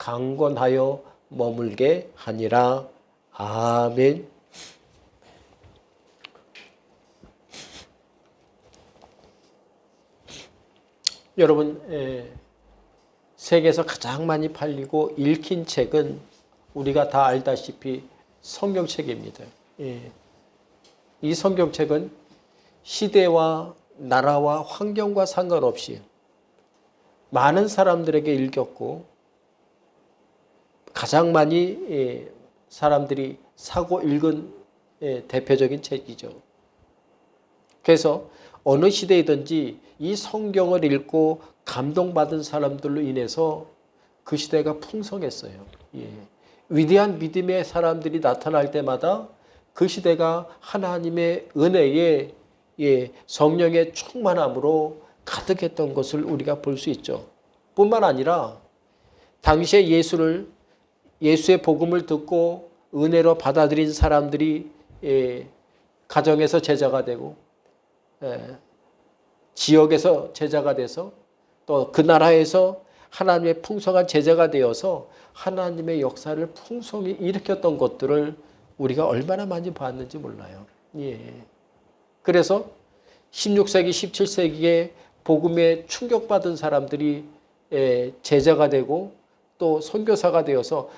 강건하여 머물게 하니라. 아멘. 여러분, 세계에서 가장 많이 팔리고 읽힌 책은 우리가 다 알다시피 성경책입니다. 이 성경책은 시대와 나라와 환경과 상관없이 많은 사람들에게 읽혔고 가장 많이 사람들이 사고 읽은 대표적인 책이죠. 그래서 어느 시대이든지 이 성경을 읽고 감동받은 사람들로 인해서 그 시대가 풍성했어요. 위대한 믿음의 사람들이 나타날 때마다 그 시대가 하나님의 은혜에 성령의 충만함으로 가득했던 것을 우리가 볼 수 있죠. 뿐만 아니라 당시에 예수의 복음을 듣고 은혜로 받아들인 사람들이 가정에서 제자가 되고 지역에서 제자가 돼서 또 그 나라에서 하나님의 풍성한 제자가 되어서 하나님의 역사를 풍성히 일으켰던 것들을 우리가 얼마나 많이 봤는지 몰라요. 그래서 16세기, 17세기에 복음에 충격받은 사람들이 제자가 되고 또 선교사가 되어서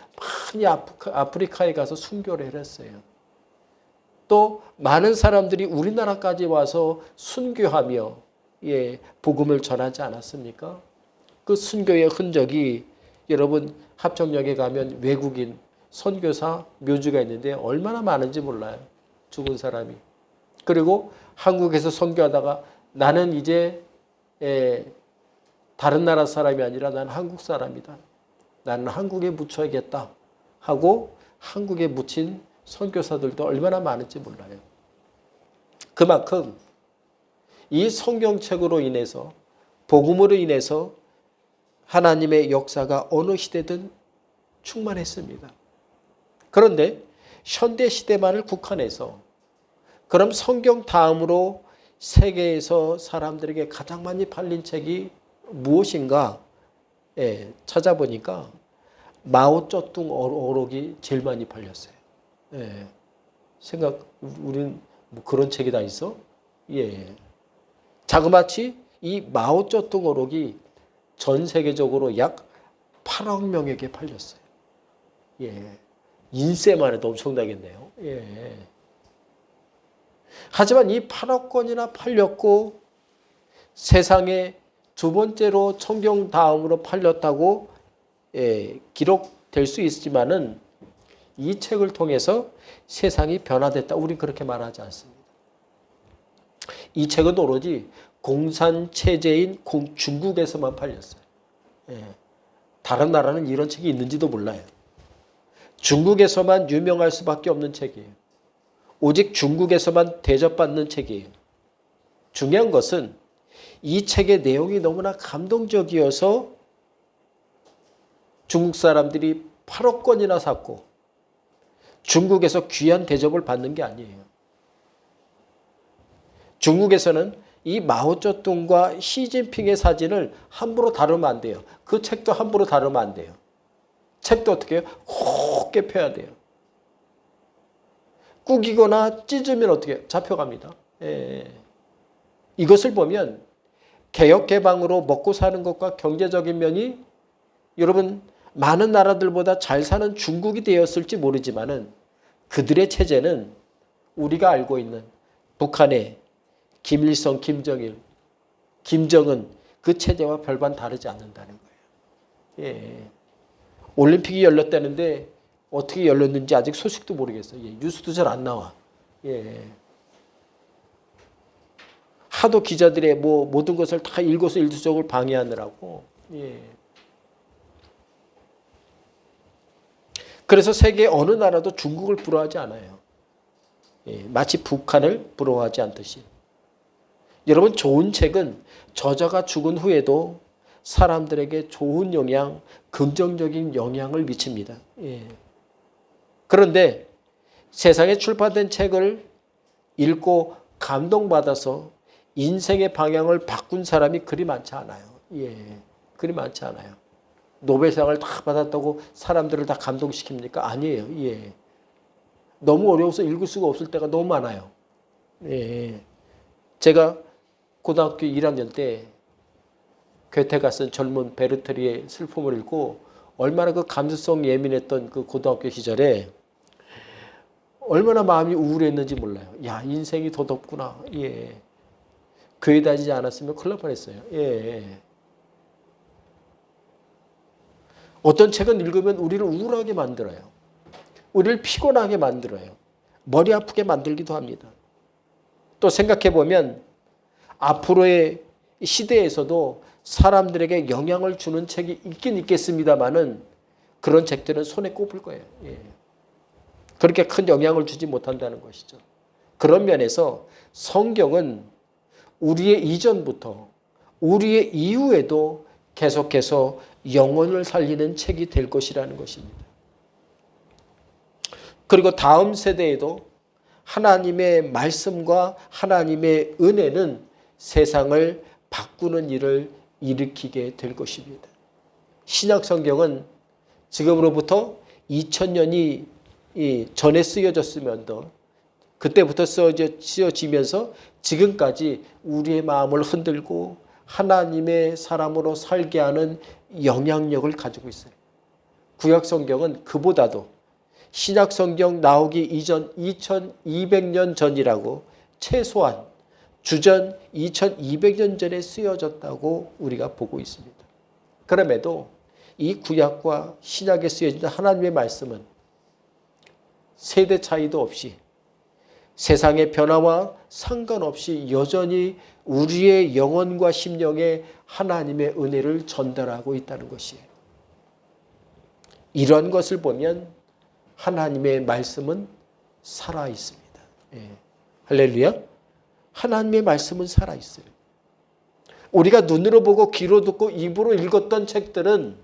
많이 아프리카에 가서 순교를 했어요. 또 많은 사람들이 우리나라까지 와서 순교하며 복음을 전하지 않았습니까? 그 순교의 흔적이 여러분 합정역에 가면 외국인 선교사 묘지가 있는데 얼마나 많은지 몰라요. 죽은 사람이. 그리고 한국에서 선교하다가 나는 이제 다른 나라 사람이 아니라 나는 한국 사람이다. 나는 한국에 묻혀야겠다 하고 한국에 묻힌 선교사들도 얼마나 많은지 몰라요. 그만큼 이 성경책으로 인해서 복음으로 인해서 하나님의 역사가 어느 시대든 충만했습니다. 그런데 현대 시대만을 국한해서 그럼 성경 다음으로 세계에서 사람들에게 가장 많이 팔린 책이 무엇인가 찾아보니까 마오쩌둥 어록이 제일 많이 팔렸어요. 우리는 뭐 그런 책이 다 있어? 자그마치 이 마오쩌둥 어록이 전 세계적으로 약 8억 명에게 팔렸어요. 인쇄만 해도 엄청나겠네요. 하지만 이 8억 권이나 팔렸고 세상에 두 번째로 성경 다음으로 팔렸다고 기록될 수 있지만은 이 책을 통해서 세상이 변화됐다. 우리 그렇게 말하지 않습니다. 이 책은 오로지 공산체제인 중국에서만 팔렸어요. 다른 나라는 이런 책이 있는지도 몰라요. 중국에서만 유명할 수밖에 없는 책이에요. 오직 중국에서만 대접받는 책이에요. 중요한 것은 이 책의 내용이 너무나 감동적이어서 중국 사람들이 8억 권이나 샀고 중국에서 귀한 대접을 받는 게 아니에요. 중국에서는 이 마오쩌둥과 시진핑의 사진을 함부로 다루면 안 돼요. 그 책도 함부로 다루면 안 돼요. 책도 어떻게 해요? 곱게 펴야 돼요. 꾸기거나 찢으면 어떻게 해요? 잡혀갑니다. 이것을 보면 개혁개방으로 먹고 사는 것과 경제적인 면이 여러분 많은 나라들보다 잘 사는 중국이 되었을지 모르지만은 그들의 체제는 우리가 알고 있는 북한의 김일성, 김정일, 김정은 그 체제와 별반 다르지 않는다는 거예요. 올림픽이 열렸다는데 어떻게 열렸는지 아직 소식도 모르겠어요. 뉴스도 잘 안 나와. 하도 기자들의 모든 것을 다 일거수일투족을 방해하느라고. 그래서 세계 어느 나라도 중국을 부러워하지 않아요. 마치 북한을 부러워하지 않듯이. 여러분 좋은 책은 저자가 죽은 후에도 사람들에게 좋은 영향, 긍정적인 영향을 미칩니다. 그런데 세상에 출판된 책을 읽고 감동받아서 인생의 방향을 바꾼 사람이 그리 많지 않아요. 그리 많지 않아요. 노벨상을 다 받았다고 사람들을 다 감동시킵니까? 아니에요. 예. 너무 어려워서 읽을 수가 없을 때가 너무 많아요. 예. 제가 고등학교 1학년 때 괴테가 쓴 젊은 베르테리의 슬픔을 읽고 얼마나 그 감수성 예민했던 그 고등학교 시절에 얼마나 마음이 우울했는지 몰라요. 야, 인생이 더덥구나. 예. 교회 다니지 않았으면 큰일 날 뻔했어요. 예. 어떤 책은 읽으면 우리를 우울하게 만들어요. 우리를 피곤하게 만들어요. 머리 아프게 만들기도 합니다. 또 생각해 보면 앞으로의 시대에서도 사람들에게 영향을 주는 책이 있긴 있겠습니다만은 그런 책들은 손에 꼽을 거예요. 예. 그렇게 큰 영향을 주지 못한다는 것이죠. 그런 면에서 성경은 우리의 이전부터 우리의 이후에도 계속해서 영혼을 살리는 책이 될 것이라는 것입니다. 그리고 다음 세대에도 하나님의 말씀과 하나님의 은혜는 세상을 바꾸는 일을 일으키게 될 것입니다. 신약 성경은 지금으로부터 2000년이 전에 쓰여졌으면도 그때부터 쓰여지면서 지금까지 우리의 마음을 흔들고 하나님의 사람으로 살게 하는 영향력을 가지고 있어요. 구약 성경은 그보다도 신약 성경 나오기 이전 2200년 전이라고 최소한 주전 2200년 전에 쓰여졌다고 우리가 보고 있습니다. 그럼에도 이 구약과 신약에 쓰여진 하나님의 말씀은 세대 차이도 없이 세상의 변화와 상관없이 여전히 우리의 영혼과 심령에 하나님의 은혜를 전달하고 있다는 것이에요. 이런 것을 보면 하나님의 말씀은 살아있습니다. 예. 할렐루야. 하나님의 말씀은 살아있어요. 우리가 눈으로 보고 귀로 듣고 입으로 읽었던 책들은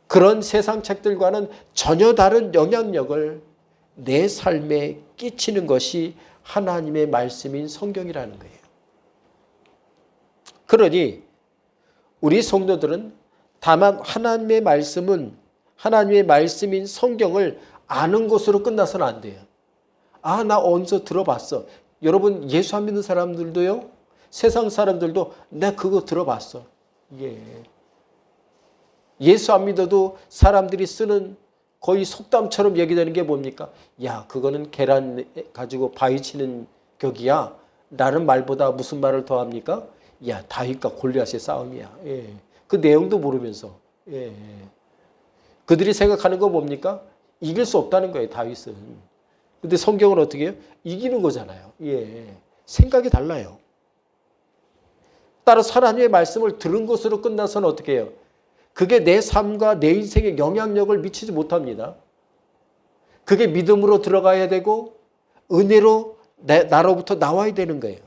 그런 세상 책들과는 전혀 다른 영향력을 내 삶에 끼치는 것이 하나님의 말씀인 성경이라는 거예요. 그러니 우리 성도들은 다만 하나님의 말씀인 성경을 아는 것으로 끝나서는 안 돼요. 아, 나 어디서 들어봤어. 여러분 예수 안 믿는 사람들도요. 세상 사람들도 나 그거 들어봤어. 예. 예수 안 믿어도 사람들이 쓰는 거의 속담처럼 얘기되는 게 뭡니까? 야, 그거는 계란 가지고 바위 치는 격이야. 라는 말보다 무슨 말을 더 합니까? 야, 다윗과 골리앗의 싸움이야. 예. 그 내용도 모르면서. 예. 그들이 생각하는 거 뭡니까? 이길 수 없다는 거예요, 다윗은. 근데 성경은 어떻게 해요? 이기는 거잖아요. 예. 생각이 달라요. 따라서 하나님의 말씀을 들은 것으로 끝나서는 어떻게 해요? 그게 내 삶과 내 인생에 영향력을 미치지 못합니다. 그게 믿음으로 들어가야 되고 은혜로 나로부터 나와야 되는 거예요.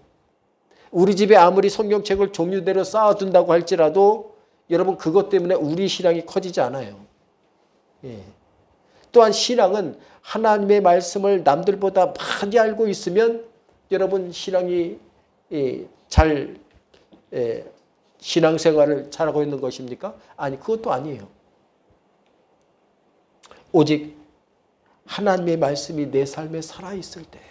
우리 집에 아무리 성경책을 종류대로 쌓아둔다고 할지라도 여러분 그것 때문에 우리 신앙이 커지지 않아요. 예. 또한 신앙은 하나님의 말씀을 남들보다 많이 알고 있으면 여러분 신앙이 잘 신앙생활을 잘하고 있는 것입니까? 아니, 그것도 아니에요. 오직 하나님의 말씀이 내 삶에 살아있을 때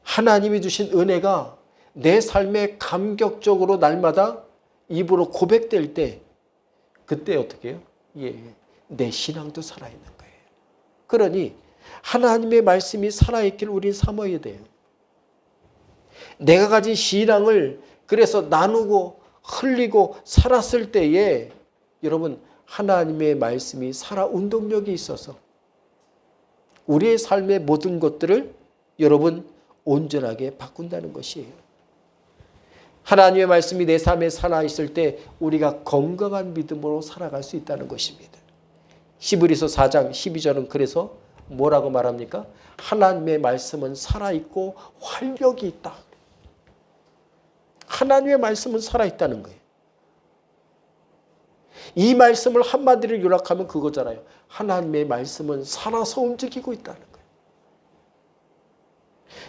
하나님이 주신 은혜가 내 삶에 감격적으로 날마다 입으로 고백될 때 그때 어떻게 해요? 예, 내 신앙도 살아있는 거예요. 그러니 하나님의 말씀이 살아있기를 우리는 삼아야 돼요. 내가 가진 신앙을 그래서 나누고 흘리고 살았을 때에 여러분 하나님의 말씀이 살아 운동력이 있어서 우리의 삶의 모든 것들을 여러분 온전하게 바꾼다는 것이에요. 하나님의 말씀이 내 삶에 살아있을 때 우리가 건강한 믿음으로 살아갈 수 있다는 것입니다. 히브리서 4장 12절은 그래서 뭐라고 말합니까? 하나님의 말씀은 살아있고 활력이 있다. 하나님의 말씀은 살아있다는 거예요. 이 말씀을 한마디로 요약하면 그거잖아요. 하나님의 말씀은 살아서 움직이고 있다는 거예요.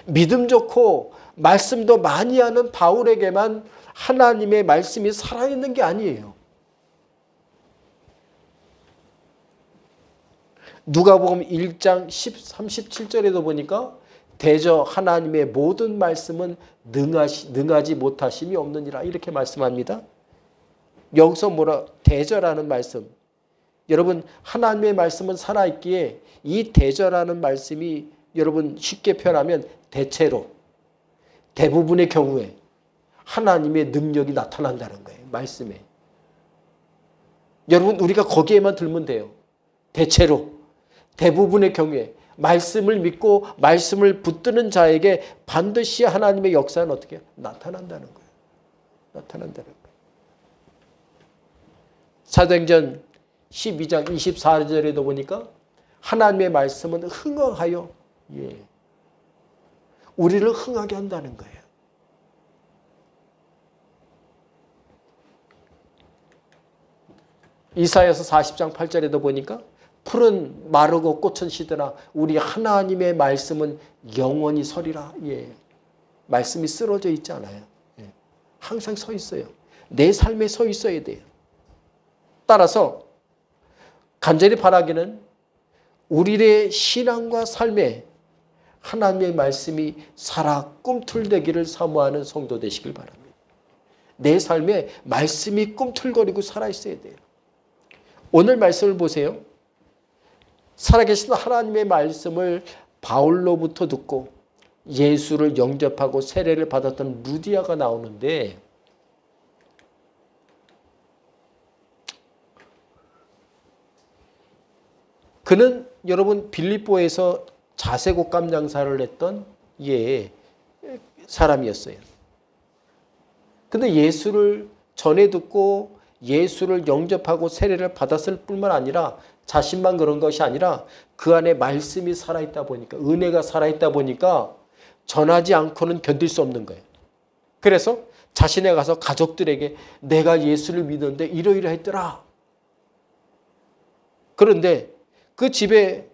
믿음 좋고 말씀도 많이 하는 바울에게만 하나님의 말씀이 살아있는 게 아니에요. 누가복음 1장 37절에도 보니까 대저 하나님의 모든 말씀은 능하지 못하심이 없느니라 이렇게 말씀합니다. 여기서 대저라는 말씀. 여러분 하나님의 말씀은 살아있기에 이 대저라는 말씀이 여러분 쉽게 표현하면 대체로 대부분의 경우에 하나님의 능력이 나타난다는 거예요. 말씀에. 여러분 우리가 거기에만 들면 돼요. 대체로 대부분의 경우에 말씀을 믿고 말씀을 붙드는 자에게 반드시 하나님의 역사는 어떻게 나타난다는 거예요. 나타난다는 거예요. 사도행전 12장 24절에도 보니까 하나님의 말씀은 흥하여 우리를 흥하게 한다는 거예요. 이사야서 40장 8절에도 보니까 풀은 마르고 꽃은 시드나 우리 하나님의 말씀은 영원히 서리라. 말씀이 쓰러져 있지 않아요. 항상 서 있어요. 내 삶에 서 있어야 돼요. 따라서 간절히 바라기는 우리의 신앙과 삶에 하나님의 말씀이 살아 꿈틀대기를 사모하는 성도 되시길 바랍니다. 내 삶에 말씀이 꿈틀거리고 살아있어야 돼요. 오늘 말씀을 보세요. 살아계신 하나님의 말씀을 바울로부터 듣고 예수를 영접하고 세례를 받았던 루디아가 나오는데 그는 여러분 빌립보에서 자색옷감 장사를 했던 사람이었어요. 근데 예수를 전해 듣고 예수를 영접하고 세례를 받았을 뿐만 아니라 자신만 그런 것이 아니라 그 안에 말씀이 살아있다 보니까 은혜가 살아있다 보니까 전하지 않고는 견딜 수 없는 거예요. 그래서 자신에 가서 가족들에게 내가 예수를 믿었는데 이러이러했더라. 그런데 그 집에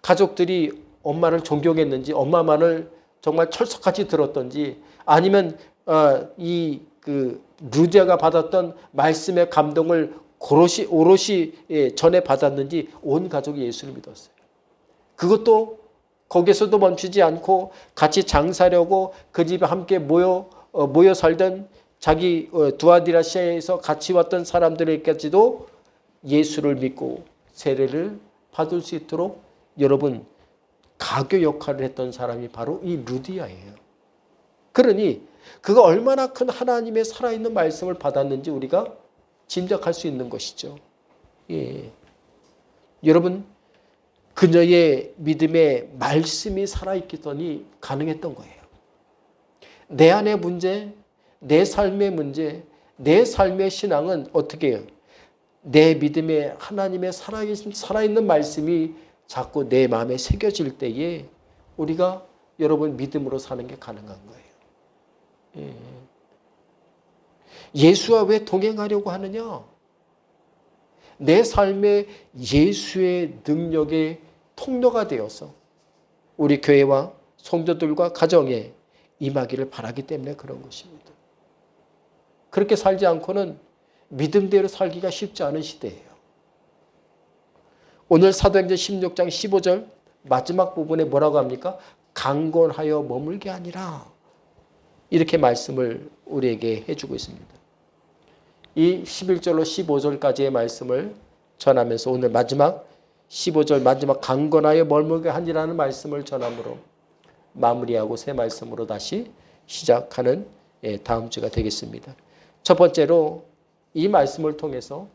가족들이 엄마를 존경했는지 엄마만을 정말 철석같이 들었던지 아니면 루디아가 받았던 말씀의 감동을 오롯이 전에 받았는지 온 가족이 예수를 믿었어요. 그것도 거기서도 멈추지 않고 같이 장사하려고 그 집에 함께 모여 살던 자기 두아디라시아에서 같이 왔던 사람들에게까지도 예수를 믿고 세례를 받을 수 있도록 여러분 가교 역할을 했던 사람이 바로 이 루디아예요. 그러니 그가 얼마나 큰 하나님의 살아있는 말씀을 받았는지 우리가 짐작할 수 있는 것이죠. 여러분 그녀의 믿음에 말씀이 살아있기더니 가능했던 거예요. 내 안의 문제, 내 삶의 문제, 내 삶의 신앙은 어떻게 해요? 내 믿음에 하나님의 살아있는 말씀이 자꾸 내 마음에 새겨질 때에 우리가 여러분 믿음으로 사는 게 가능한 거예요. 예수와 왜 동행하려고 하느냐? 내 삶에 예수의 능력의 통로가 되어서 우리 교회와 성도들과 가정에 임하기를 바라기 때문에 그런 것입니다. 그렇게 살지 않고는 믿음대로 살기가 쉽지 않은 시대예요. 오늘 사도행전 16장 15절 마지막 부분에 뭐라고 합니까? 강권하여 머물게 아니라 이렇게 말씀을 우리에게 해주고 있습니다. 이 11절로 15절까지의 말씀을 전하면서 오늘 마지막 15절 마지막 강권하여 머물게 하니라는 말씀을 전함으로 마무리하고 새 말씀으로 다시 시작하는 다음 주가 되겠습니다. 첫 번째로 이 말씀을 통해서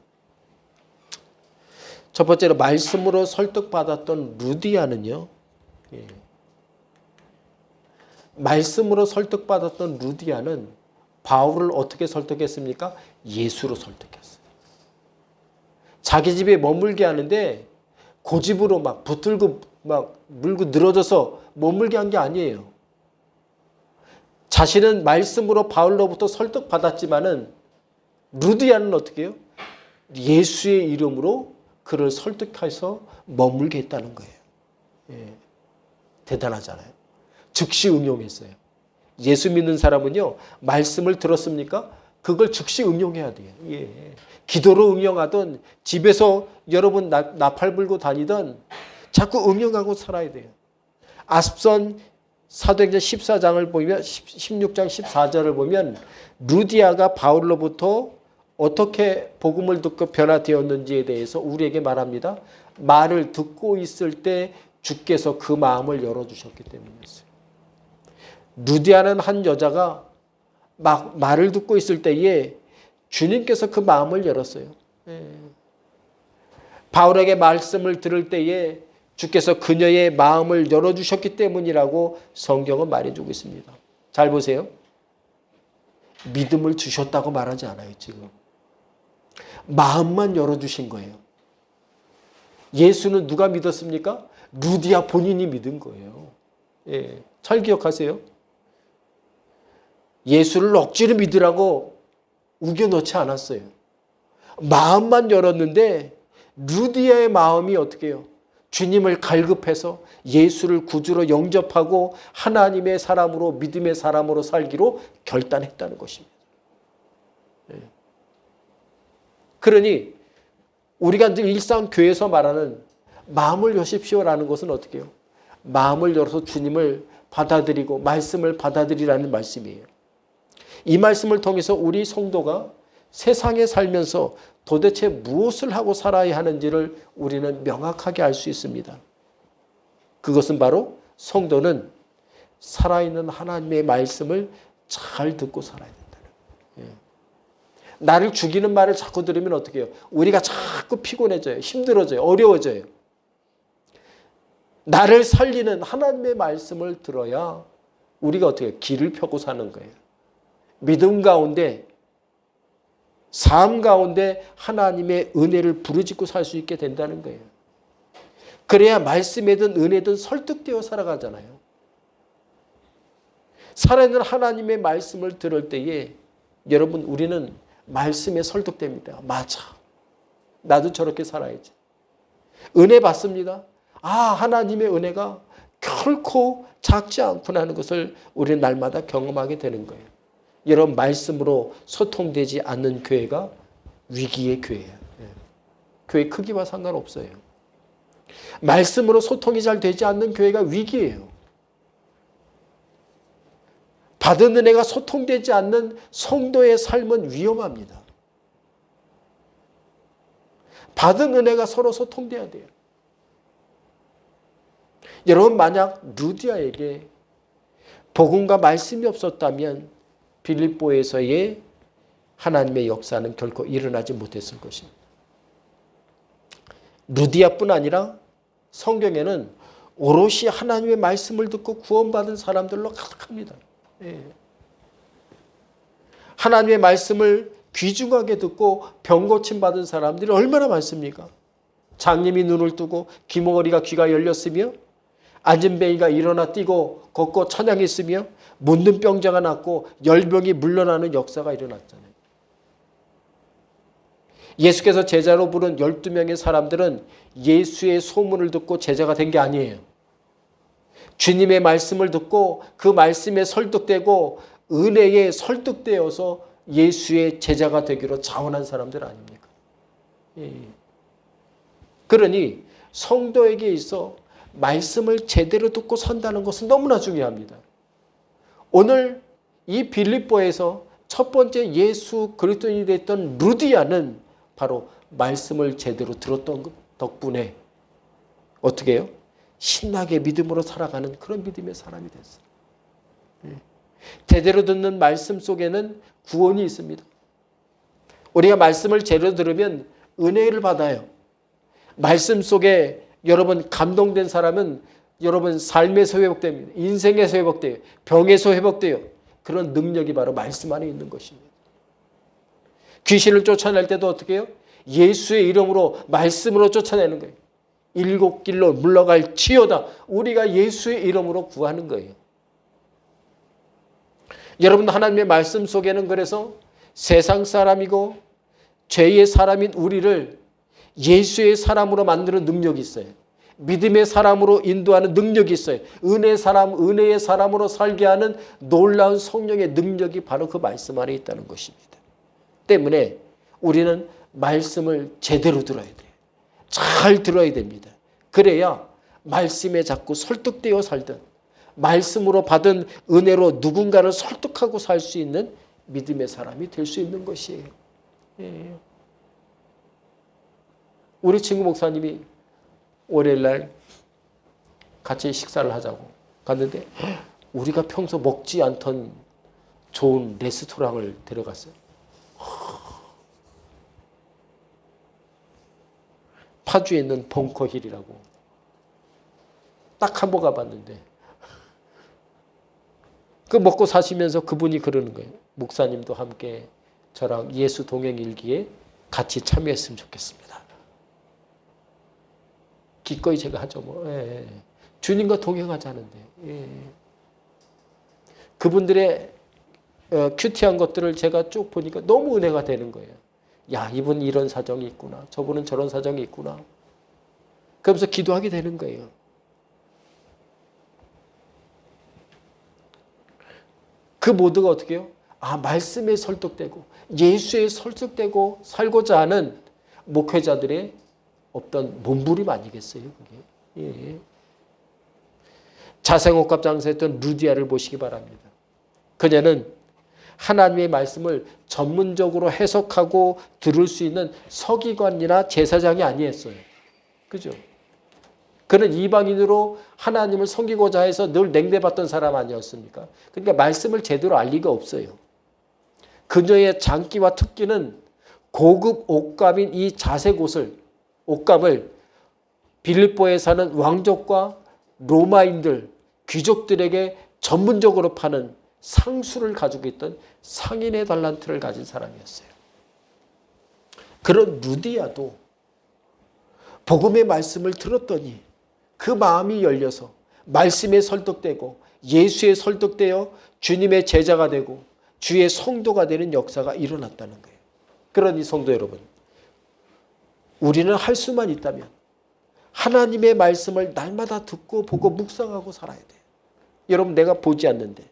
첫 번째로 말씀으로 설득받았던 루디아는요. 말씀으로 설득받았던 루디아는 바울을 어떻게 설득했습니까? 예수로 설득했어요. 자기 집에 머물게 하는데 고집으로 막 붙들고 막 물고 늘어져서 머물게 한 게 아니에요. 자신은 말씀으로 바울로부터 설득받았지만은 루디아는 어떻게 해요? 예수의 이름으로 그를 설득해서 머물게 했다는 거예요. 대단하잖아요. 즉시 응용했어요. 예수 믿는 사람은요, 말씀을 들었습니까? 그걸 즉시 응용해야 돼요. 예. 기도로 응용하던, 집에서 여러분 나팔 불고 다니던 자꾸 응용하고 살아야 돼요. 앞선 사도행전 14장을 보면 16장 14절을 보면 루디아가 바울로부터 어떻게 복음을 듣고 변화되었는지에 대해서 우리에게 말합니다. 말을 듣고 있을 때 주께서 그 마음을 열어주셨기 때문이었어요. 루디아는 한 여자가 막 말을 듣고 있을 때에 주님께서 그 마음을 열었어요. 바울에게 말씀을 들을 때에 주께서 그녀의 마음을 열어주셨기 때문이라고 성경은 말해주고 있습니다. 잘 보세요. 믿음을 주셨다고 말하지 않아요, 지금. 마음만 열어주신 거예요. 예수는 누가 믿었습니까? 루디아 본인이 믿은 거예요. 예, 잘 기억하세요. 예수를 억지로 믿으라고 우겨넣지 않았어요. 마음만 열었는데 루디아의 마음이 어떻게 해요? 주님을 갈급해서 예수를 구주로 영접하고 하나님의 사람으로, 믿음의 사람으로 살기로 결단했다는 것입니다. 그러니 우리가 일상 교회에서 말하는 마음을 여십시오라는 것은 어떻게 해요? 마음을 열어서 주님을 받아들이고 말씀을 받아들이라는 말씀이에요. 이 말씀을 통해서 우리 성도가 세상에 살면서 도대체 무엇을 하고 살아야 하는지를 우리는 명확하게 알 수 있습니다. 그것은 바로 성도는 살아있는 하나님의 말씀을 잘 듣고 살아야 된다는 거예요. 나를 죽이는 말을 자꾸 들으면 어떻게 해요? 우리가 자꾸 피곤해져요. 힘들어져요. 어려워져요. 나를 살리는 하나님의 말씀을 들어야 우리가 어떻게 해요? 길을 펴고 사는 거예요. 믿음 가운데, 삶 가운데 하나님의 은혜를 부르짖고 살 수 있게 된다는 거예요. 그래야 말씀이든 은혜든 설득되어 살아가잖아요. 살아있는 하나님의 말씀을 들을 때에 여러분 우리는 말씀에 설득됩니다. 맞아. 나도 저렇게 살아야지. 은혜 받습니다. 아, 하나님의 은혜가 결코 작지 않구나 하는 것을 우리는 날마다 경험하게 되는 거예요. 여러분 말씀으로 소통되지 않는 교회가 위기의 교회예요. 교회 크기와 상관없어요. 말씀으로 소통이 잘 되지 않는 교회가 위기예요. 받은 은혜가 소통되지 않는 성도의 삶은 위험합니다. 받은 은혜가 서로 소통돼야 돼요. 여러분 만약 루디아에게 복음과 말씀이 없었다면 빌립보에서의 하나님의 역사는 결코 일어나지 못했을 것입니다. 루디아뿐 아니라 성경에는 오롯이 하나님의 말씀을 듣고 구원받은 사람들로 가득합니다. 하나님의 말씀을 귀중하게 듣고 병고침 받은 사람들이 얼마나 많습니까? 장님이 눈을 뜨고 귀머거리가 귀가 열렸으며 앉은뱅이가 일어나 뛰고 걷고 찬양했으며 문든 병자가 낫고 열병이 물러나는 역사가 일어났잖아요. 예수께서 제자로 부른 12명의 사람들은 예수의 소문을 듣고 제자가 된 게 아니에요. 주님의 말씀을 듣고 그 말씀에 설득되고 은혜에 설득되어서 예수의 제자가 되기로 자원한 사람들 아닙니까? 그러니 성도에게 있어 말씀을 제대로 듣고 산다는 것은 너무나 중요합니다. 오늘 이 빌립보에서 첫 번째 예수 그리스도인이 됐던 루디아는 바로 말씀을 제대로 들었던 덕분에 어떻게 해요? 신나게 믿음으로 살아가는 그런 믿음의 사람이 됐어요. 제대로 듣는 말씀 속에는 구원이 있습니다. 우리가 말씀을 제대로 들으면 은혜를 받아요. 말씀 속에 여러분 감동된 사람은 여러분 삶에서 회복됩니다. 인생에서 회복돼요. 병에서 회복돼요. 그런 능력이 바로 말씀 안에 있는 것입니다. 귀신을 쫓아낼 때도 어떻게 해요? 예수의 이름으로 말씀으로 쫓아내는 거예요. 7길로 물러갈 치요다. 우리가 예수의 이름으로 구하는 거예요. 여러분 하나님의 말씀 속에는 그래서 세상 사람이고 죄의 사람인 우리를 예수의 사람으로 만드는 능력이 있어요. 믿음의 사람으로 인도하는 능력이 있어요. 은혜의 사람으로 살게 하는 놀라운 성령의 능력이 바로 그 말씀 안에 있다는 것입니다. 때문에 우리는 말씀을 제대로 들어야 돼요. 잘 들어야 됩니다. 그래야 말씀에 자꾸 설득되어 살든 말씀으로 받은 은혜로 누군가를 설득하고 살 수 있는 믿음의 사람이 될 수 있는 것이에요. 예. 우리 친구 목사님이 월요일날 같이 식사를 하자고 갔는데 우리가 평소 먹지 않던 좋은 레스토랑을 데려갔어요. 파주에 있는 벙커힐이라고 딱 한 번 가봤는데 그 먹고 사시면서 그분이 그러는 거예요. 목사님도 함께 저랑 예수 동행 일기에 같이 참여했으면 좋겠습니다. 기꺼이 제가 하죠. 뭐. 예. 주님과 동행하자는데. 예. 그분들의 큐티한 것들을 제가 쭉 보니까 너무 은혜가 되는 거예요. 야, 이분 이런 사정이 있구나. 저분은 저런 사정이 있구나. 그러면서 기도하게 되는 거예요. 그 모두가 어떻게 해요? 말씀에 설득되고 예수에 설득되고 살고자 하는 목회자들의 어떤 몸부림 아니겠어요? 그게. 예. 자생옥갑 장사했던 루디아를 보시기 바랍니다. 그녀는 하나님의 말씀을 전문적으로 해석하고 들을 수 있는 서기관이나 제사장이 아니었어요. 그죠? 그는 이방인으로 하나님을 섬기고자 해서 늘 냉대받던 사람 아니었습니까? 그러니까 말씀을 제대로 알 리가 없어요. 그녀의 장기와 특기는 고급 옷감인 이 자색 옷감을 빌립보에 사는 왕족과 로마인들, 귀족들에게 전문적으로 파는 상수를 가지고 있던 상인의 달란트를 가진 사람이었어요. 그런 루디아도 복음의 말씀을 들었더니 그 마음이 열려서 말씀에 설득되고 예수에 설득되어 주님의 제자가 되고 주의 성도가 되는 역사가 일어났다는 거예요. 그러니 성도 여러분, 우리는 할 수만 있다면 하나님의 말씀을 날마다 듣고 보고 묵상하고 살아야 돼요. 여러분, 내가 보지 않는데,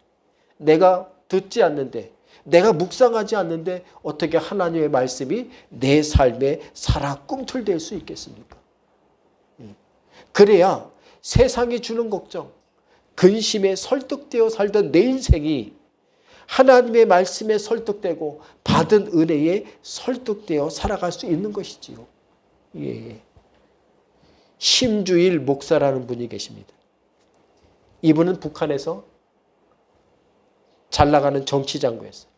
내가 듣지 않는데, 내가 묵상하지 않는데 어떻게 하나님의 말씀이 내 삶에 살아 꿈틀댈 수 있겠습니까? 그래야 세상이 주는 걱정, 근심에 설득되어 살던 내 인생이 하나님의 말씀에 설득되고 받은 은혜에 설득되어 살아갈 수 있는 것이지요. 예. 심주일 목사라는 분이 계십니다. 이분은 북한에서 잘 나가는 정치장교였어요.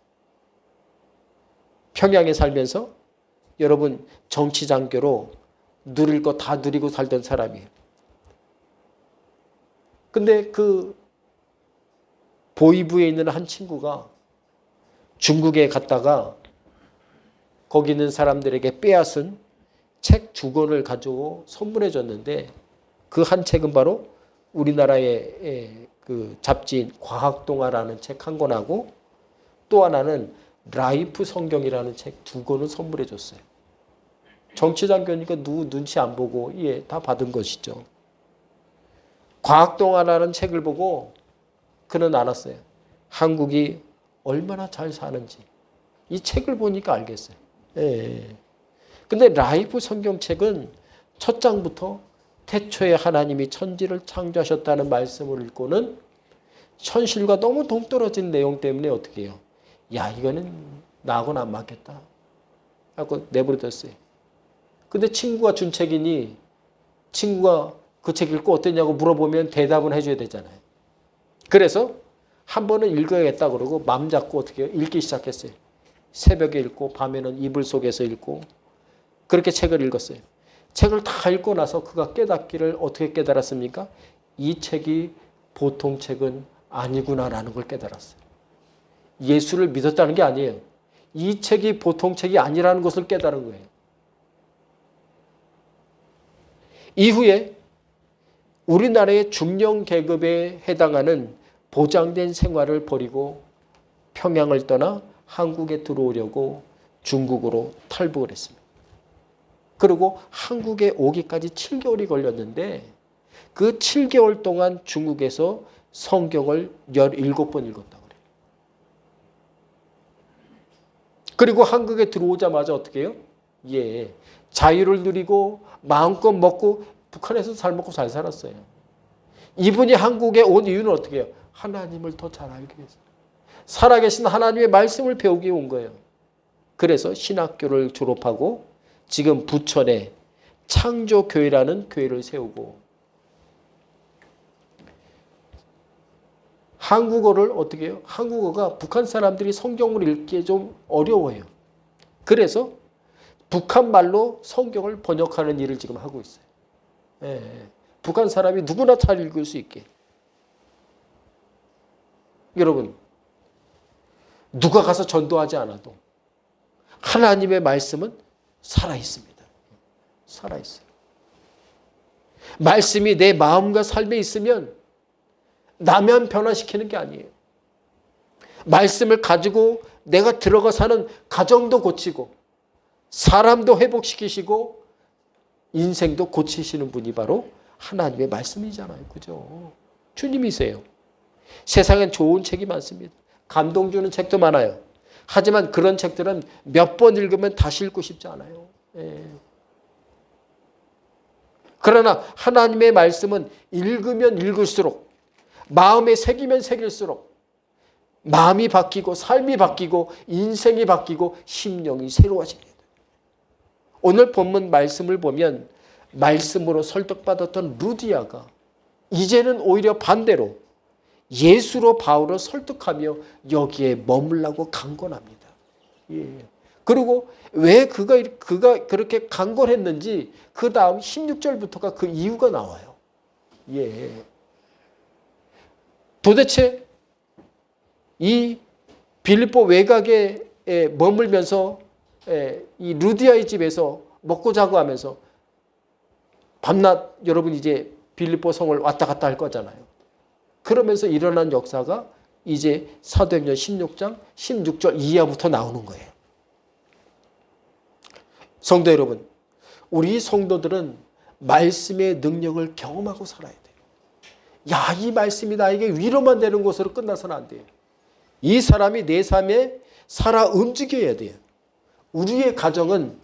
평양에 살면서 여러분 정치장교로 누릴 거 다 누리고 살던 사람이에요. 근데 그 보이부에 있는 한 친구가 중국에 갔다가 거기 있는 사람들에게 빼앗은 책 2권을 가지고 선물해 줬는데 그 한 책은 바로 우리나라의 그 잡지인 과학동화라는 책 한 권하고 또 하나는 라이프 성경이라는 책 2권을 선물해 줬어요. 정치장교니까 누구 눈치 안 보고 다 받은 것이죠. 과학동화라는 책을 보고 그는 알았어요. 한국이 얼마나 잘 사는지. 이 책을 보니까 알겠어요. 예. 근데 라이프 성경책은 첫 장부터 태초에 하나님이 천지를 창조하셨다는 말씀을 읽고는 현실과 너무 동떨어진 내용 때문에 어떻게 해요? 야, 이거는 나하고는 안 맞겠다 하고 내버려뒀어요. 근데 친구가 준 책이니 친구가 그 책 읽고 어땠냐고 물어보면 대답은 해줘야 되잖아요. 그래서 한 번은 읽어야겠다 그러고 마음 잡고 어떻게 해요? 읽기 시작했어요. 새벽에 읽고 밤에는 이불 속에서 읽고 그렇게 책을 읽었어요. 책을 다 읽고 나서 그가 깨닫기를 어떻게 깨달았습니까? 이 책이 보통 책은 아니구나라는 걸 깨달았어요. 예수를 믿었다는 게 아니에요. 이 책이 보통 책이 아니라는 것을 깨달은 거예요. 이후에 우리나라의 중령 계급에 해당하는 보장된 생활을 버리고 평양을 떠나 한국에 들어오려고 중국으로 탈북을 했습니다. 그리고 한국에 오기까지 7개월이 걸렸는데 그 7개월 동안 중국에서 성경을 17번 읽었다고 그래요. 그리고 한국에 들어오자마자 어떻게 해요? 예, 자유를 누리고 마음껏 먹고 북한에서 잘 먹고 잘 살았어요. 이분이 한국에 온 이유는 어떻게 해요? 하나님을 더 잘 알기 위해서. 살아계신 하나님의 말씀을 배우기 온 거예요. 그래서 신학교를 졸업하고 지금 부천에 창조교회라는 교회를 세우고 한국어를 어떻게 해요? 한국어가 북한 사람들이 성경을 읽기에 좀 어려워요. 그래서 북한 말로 성경을 번역하는 일을 지금 하고 있어요. 예, 북한 사람이 누구나 잘 읽을 수 있게. 여러분, 누가 가서 전도하지 않아도 하나님의 말씀은 살아있습니다. 살아있어요. 말씀이 내 마음과 삶에 있으면 나만 변화시키는 게 아니에요. 말씀을 가지고 내가 들어가 사는 가정도 고치고 사람도 회복시키시고 인생도 고치시는 분이 바로 하나님의 말씀이잖아요. 그죠? 주님이세요. 세상엔 좋은 책이 많습니다. 감동 주는 책도 많아요. 하지만 그런 책들은 몇 번 읽으면 다시 읽고 싶지 않아요. 예. 그러나 하나님의 말씀은 읽으면 읽을수록 마음에 새기면 새길수록 마음이 바뀌고 삶이 바뀌고 인생이 바뀌고 심령이 새로워집니다. 오늘 본문 말씀을 보면 말씀으로 설득받았던 루디아가 이제는 오히려 반대로 예수로 바울을 설득하며 여기에 머물라고 강권합니다. 예. 그리고 왜 그가 그렇게 강권했는지 그 다음 16절부터가 그 이유가 나와요. 예. 도대체 이 빌립보 외곽에 머물면서 이 루디아의 집에서 먹고 자고 하면서 밤낮 여러분 이제 빌립보 성을 왔다 갔다 할 거잖아요. 그러면서 일어난 역사가 이제 사도행전 16장 16절 이하부터 나오는 거예요. 성도 여러분, 우리 성도들은 말씀의 능력을 경험하고 살아야 돼요. 야, 이 말씀이 나에게 위로만 되는 것으로 끝나서는 안 돼요. 이 사람이 내 삶에 살아 움직여야 돼요. 우리의 가정은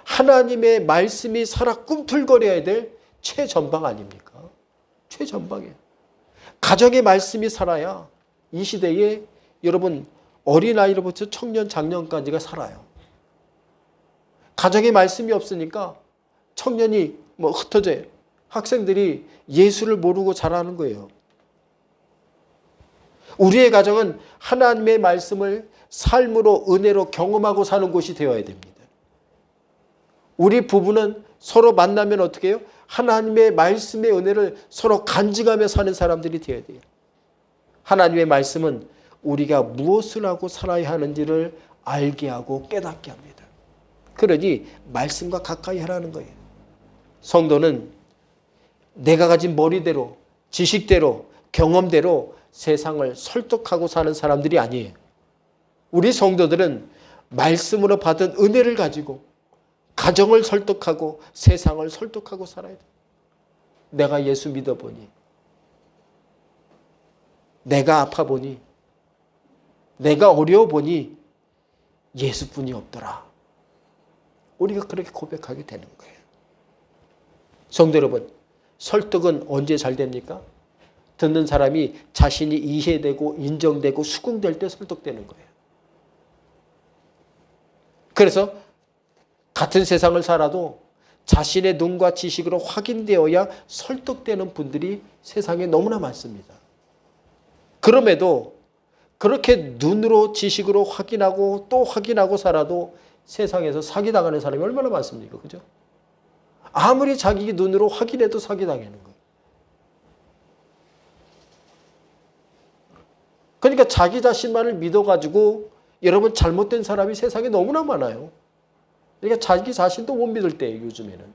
하나님의 말씀이 살아 꿈틀거려야 될 최전방 아닙니까? 최전방이에요. 가정의 말씀이 살아야 이 시대에 여러분 어린아이로부터 청년 장년까지가 살아요. 가정의 말씀이 없으니까 청년이 흩어져요. 학생들이 예수를 모르고 자라는 거예요. 우리의 가정은 하나님의 말씀을 삶으로 은혜로 경험하고 사는 곳이 되어야 됩니다. 우리 부부는 서로 만나면 어떻게 해요? 하나님의 말씀의 은혜를 서로 간직하며 사는 사람들이 되어야 돼요. 하나님의 말씀은 우리가 무엇을 하고 살아야 하는지를 알게 하고 깨닫게 합니다. 그러니 말씀과 가까이 하라는 거예요. 성도는 내가 가진 머리대로, 지식대로, 경험대로 세상을 설득하고 사는 사람들이 아니에요. 우리 성도들은 말씀으로 받은 은혜를 가지고 가정을 설득하고 세상을 설득하고 살아야 돼요. 내가 예수 믿어보니, 내가 아파 보니, 내가 어려워 보니 예수뿐이 없더라. 우리가 그렇게 고백하게 되는 거예요. 성도 여러분, 설득은 언제 잘 됩니까? 듣는 사람이 자신이 이해되고 인정되고 수긍될 때 설득되는 거예요. 그래서 같은 세상을 살아도 자신의 눈과 지식으로 확인되어야 설득되는 분들이 세상에 너무나 많습니다. 그럼에도 그렇게 눈으로 지식으로 확인하고 또 확인하고 살아도 세상에서 사기당하는 사람이 얼마나 많습니까? 그죠? 아무리 자기 눈으로 확인해도 사기당하는 거예요. 그러니까 자기 자신만을 믿어가지고 여러분 잘못된 사람이 세상에 너무나 많아요. 그러니까 자기 자신도 못 믿을 때예요. 요즘에는.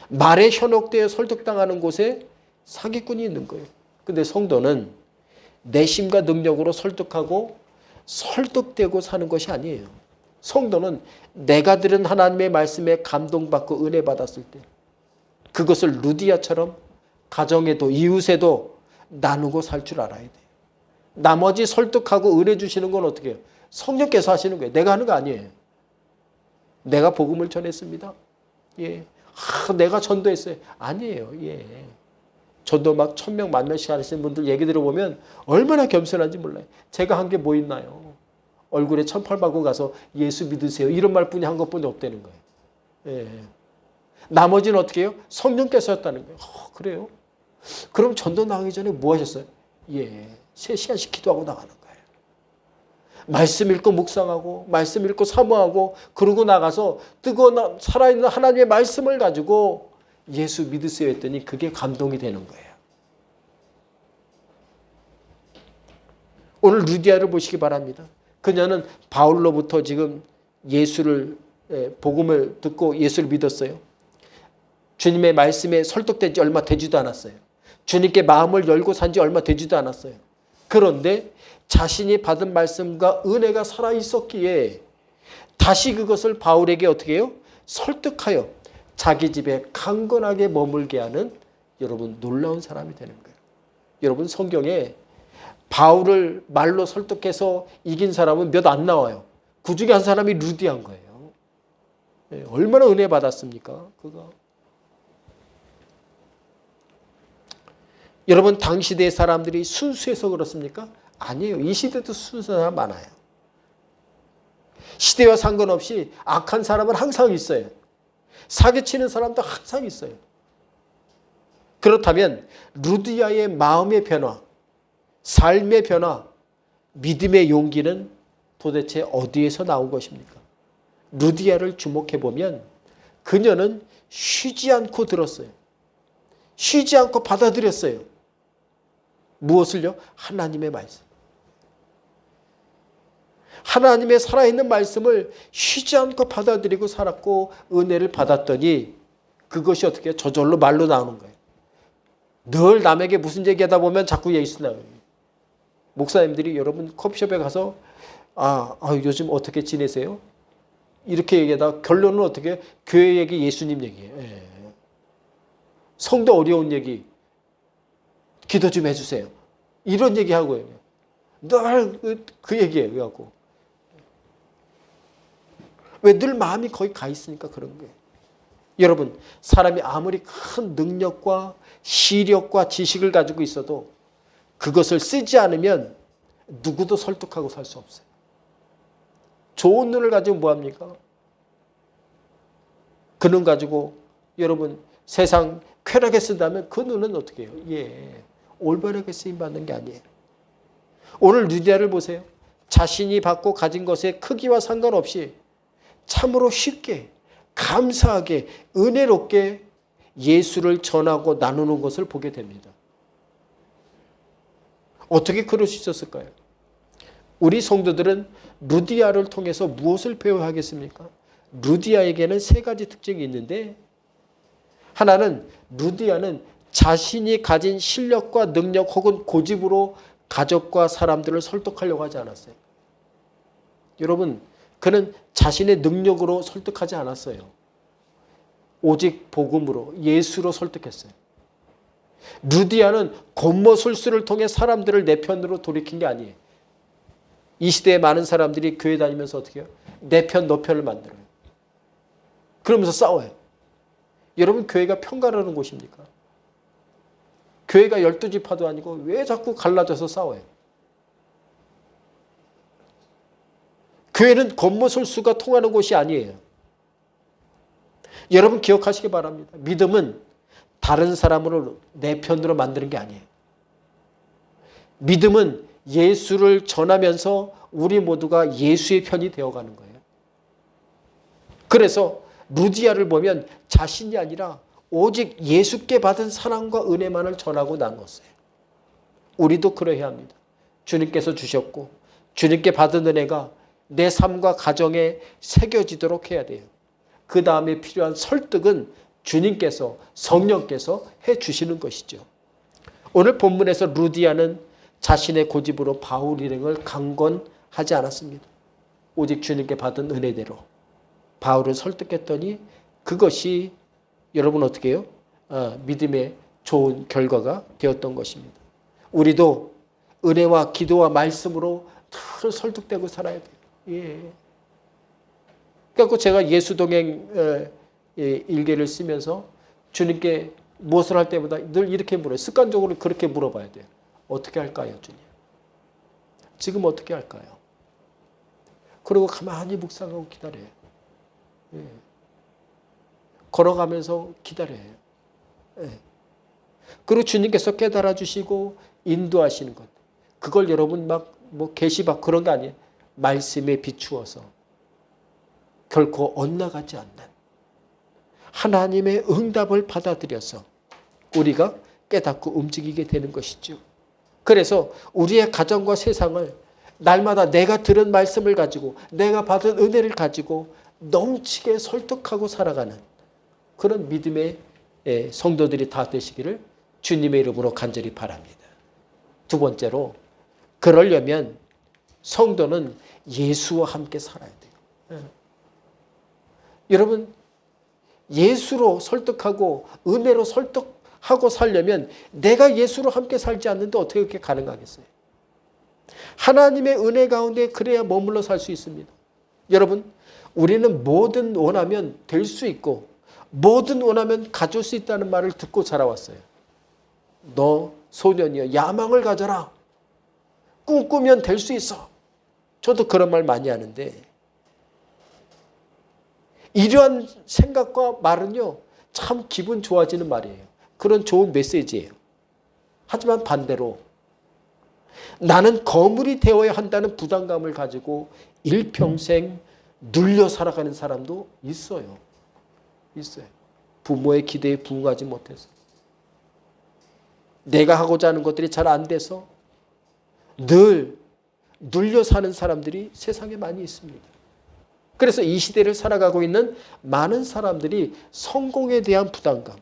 말에 현혹되어 설득당하는 곳에 사기꾼이 있는 거예요. 근데 성도는 내심과 능력으로 설득하고 설득되고 사는 것이 아니에요. 성도는 내가 들은 하나님의 말씀에 감동받고 은혜 받았을 때 그것을 루디아처럼 가정에도 이웃에도 나누고 살 줄 알아야 돼요. 나머지 설득하고 은혜 주시는 건 어떻게 해요? 성령께서 하시는 거예요. 내가 하는 거 아니에요. 내가 복음을 전했습니다. 예. 내가 전도했어요. 아니에요. 예. 저도 막 1000명, 10,000명씩 하시는 분들 얘기 들어보면 얼마나 겸손한지 몰라요. 제가 한 게 뭐 있나요? 얼굴에 천팔 받고 가서 예수 믿으세요. 이런 말뿐이 한 것뿐이 없다는 거예요. 예. 나머지는 어떻게 해요? 성령께서 했다는 거예요. 그래요? 그럼 전도 나가기 전에 뭐 하셨어요? 예. 3시간씩 기도하고 나가는 거예요. 말씀 읽고 묵상하고 말씀 읽고 사모하고 그러고 나가서 뜨거운 살아있는 하나님의 말씀을 가지고 예수 믿으세요 했더니 그게 감동이 되는 거예요. 오늘 루디아를 보시기 바랍니다. 그녀는 바울로부터 지금 복음을 듣고 예수를 믿었어요. 주님의 말씀에 설득된 지 얼마 되지도 않았어요. 주님께 마음을 열고 산 지 얼마 되지도 않았어요. 그런데 자신이 받은 말씀과 은혜가 살아있었기에 다시 그것을 바울에게 어떻게 해요? 설득하여 자기 집에 강건하게 머물게 하는 여러분 놀라운 사람이 되는 거예요. 여러분 성경에 바울을 말로 설득해서 이긴 사람은 몇 안 나와요. 그 중에 한 사람이 루디아인 거예요. 네, 얼마나 은혜 받았습니까? 그가. 여러분 당시대 사람들이 순수해서 그렇습니까? 아니에요. 이 시대도 순수한 사람 많아요. 시대와 상관없이 악한 사람은 항상 있어요. 사기치는 사람도 항상 있어요. 그렇다면 루디아의 마음의 변화, 삶의 변화, 믿음의 용기는 도대체 어디에서 나온 것입니까? 루디아를 주목해 보면 그녀는 쉬지 않고 들었어요. 쉬지 않고 받아들였어요. 무엇을요? 하나님의 말씀. 하나님의 살아있는 말씀을 쉬지 않고 받아들이고 살았고 은혜를 받았더니 그것이 어떻게 저절로 말로 나오는 거예요. 늘 남에게 무슨 얘기하다 보면 자꾸 예수 나와요. 목사님들이 여러분 커피숍에 가서 요즘 어떻게 지내세요? 이렇게 얘기하다 결론은 어떻게? 교회 얘기, 예수님 얘기예요. 예. 성도 어려운 얘기, 기도 좀 해주세요. 이런 얘기하고요. 늘 그 얘기예요. 그래갖고. 왜 늘 마음이 거기 가 있으니까 그런 거예요. 여러분 사람이 아무리 큰 능력과 시력과 지식을 가지고 있어도 그것을 쓰지 않으면 누구도 설득하고 살 수 없어요. 좋은 눈을 가지고 뭐합니까? 그 눈 가지고 여러분 세상 쾌락에 쓴다면 그 눈은 어떻게 해요? 예, 올바르게 쓰임받는 게 아니에요. 오늘 루디아를 보세요. 자신이 받고 가진 것의 크기와 상관없이 참으로 쉽게 감사하게 은혜롭게 예수를 전하고 나누는 것을 보게 됩니다. 어떻게 그럴 수 있었을까요? 우리 성도들은 루디아를 통해서 무엇을 배워야 하겠습니까? 루디아에게는 3가지 특징이 있는데 하나는 루디아는 자신이 가진 실력과 능력 혹은 고집으로 가족과 사람들을 설득하려고 하지 않았어요. 여러분 그는 자신의 능력으로 설득하지 않았어요. 오직 복음으로 예수로 설득했어요. 루디아는 겉모술수를 통해 사람들을 내 편으로 돌이킨 게 아니에요. 이 시대에 많은 사람들이 교회 다니면서 어떻게 해요? 내 편, 너 편을 만들어요. 그러면서 싸워요. 여러분 교회가 편가르는 곳입니까? 교회가 12지파도 아니고 왜 자꾸 갈라져서 싸워요? 교회는 겉모술수가 통하는 곳이 아니에요. 여러분 기억하시기 바랍니다. 믿음은 다른 사람으로 내 편으로 만드는 게 아니에요. 믿음은 예수를 전하면서 우리 모두가 예수의 편이 되어가는 거예요. 그래서 루디아를 보면 자신이 아니라 오직 예수께 받은 사랑과 은혜만을 전하고 나눴어요. 우리도 그러해야 합니다. 주님께서 주셨고 주님께 받은 은혜가 내 삶과 가정에 새겨지도록 해야 돼요. 그 다음에 필요한 설득은 주님께서 성령께서 해주시는 것이죠. 오늘 본문에서 루디아는 자신의 고집으로 바울 일행을 강권하지 않았습니다. 오직 주님께 받은 은혜대로 바울을 설득했더니 그것이 여러분 어떻게 해요? 믿음의 좋은 결과가 되었던 것입니다. 우리도 은혜와 기도와 말씀으로 늘 설득되고 살아야 돼요. 예. 그래서 제가 예수동행 일기를 쓰면서 주님께 무엇을 할 때마다 늘 이렇게 물어요. 습관적으로 그렇게 물어봐야 돼요. 어떻게 할까요, 주님? 지금 어떻게 할까요? 그리고 가만히 묵상하고 기다려요. 예. 걸어가면서 기다려요. 예. 그리고 주님께서 깨달아 주시고 인도하시는 것. 그걸 여러분 막 뭐 계시박 그런 게 아니에요. 말씀에 비추어서 결코 엇나가지 않는 하나님의 응답을 받아들여서 우리가 깨닫고 움직이게 되는 것이죠. 그래서 우리의 가정과 세상을 날마다 내가 들은 말씀을 가지고 내가 받은 은혜를 가지고 넘치게 설득하고 살아가는 그런 믿음의 성도들이 다 되시기를 주님의 이름으로 간절히 바랍니다. 두 번째로 그러려면 성도는 예수와 함께 살아야 돼요. 여러분 예수로 설득하고 은혜로 설득하고 살려면 내가 예수로 함께 살지 않는데 어떻게 그렇게 가능하겠어요? 하나님의 은혜 가운데 그래야 머물러 살 수 있습니다. 여러분 우리는 뭐든 원하면 될 수 있고 뭐든 원하면 가질 수 있다는 말을 듣고 자라왔어요. 너 소년이여 야망을 가져라. 꿈꾸면 될 수 있어. 저도 그런 말 많이 하는데 이러한 생각과 말은요 참 기분 좋아지는 말이에요. 그런 좋은 메시지예요. 하지만 반대로 나는 거물이 되어야 한다는 부담감을 가지고 일평생 눌려 살아가는 사람도 있어요. 부모의 기대에 부응하지 못해서 내가 하고자 하는 것들이 잘 안 돼서 늘 눌려 사는 사람들이 세상에 많이 있습니다. 그래서 이 시대를 살아가고 있는 많은 사람들이 성공에 대한 부담감,